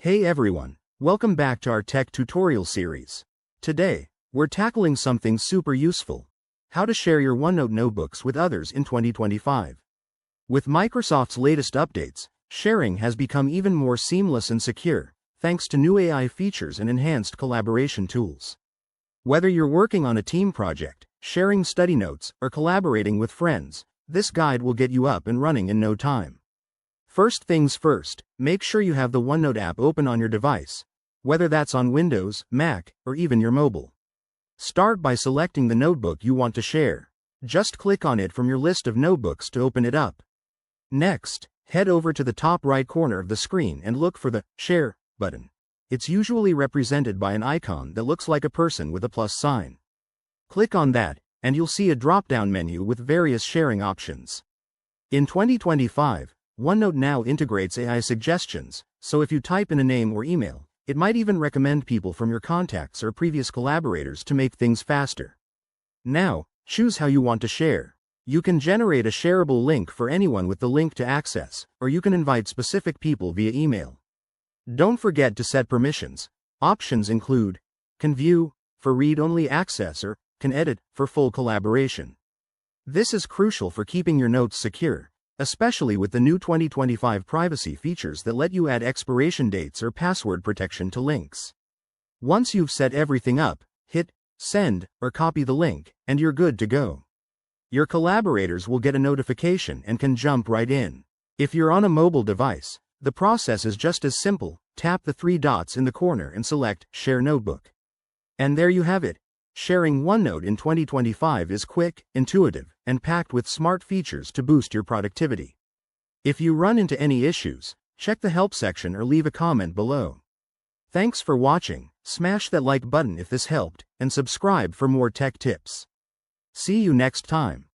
Hey everyone, welcome back to our tech tutorial series. Today, we're tackling something super useful: how to share your OneNote notebooks with others in 2025. With Microsoft's latest updates, sharing has become even more seamless and secure, thanks to new AI features and enhanced collaboration tools. Whether you're working on a team project, sharing study notes, or collaborating with friends, this guide will get you up and running in no time. First things first, make sure you have the OneNote app open on your device, whether that's on Windows, Mac, or even your mobile. Start by selecting the notebook you want to share. Just click on it from your list of notebooks to open it up. Next, head over to the top right corner of the screen and look for the Share button. It's usually represented by an icon that looks like a person with a plus sign. Click on that, and you'll see a drop-down menu with various sharing options. In 2025, OneNote now integrates AI suggestions, so if you type in a name or email, it might even recommend people from your contacts or previous collaborators to make things faster. Now, choose how you want to share. You can generate a shareable link for anyone with the link to access, or you can invite specific people via email. Don't forget to set permissions. Options include can view, for read-only access, or can edit, for full collaboration. This is crucial for keeping your notes secure, especially with the new 2025 privacy features that let you add expiration dates or password protection to links. Once you've set everything up, hit send or copy the link, and you're good to go. Your collaborators will get a notification and can jump right in. If you're on a mobile device, the process is just as simple. Tap the three dots in the corner and select Share Notebook. And there you have it. Sharing OneNote in 2025 is quick, intuitive, and packed with smart features to boost your productivity. If you run into any issues, check the help section or leave a comment below. Thanks for watching. Smash that like button if this helped, and subscribe for more tech tips. See you next time.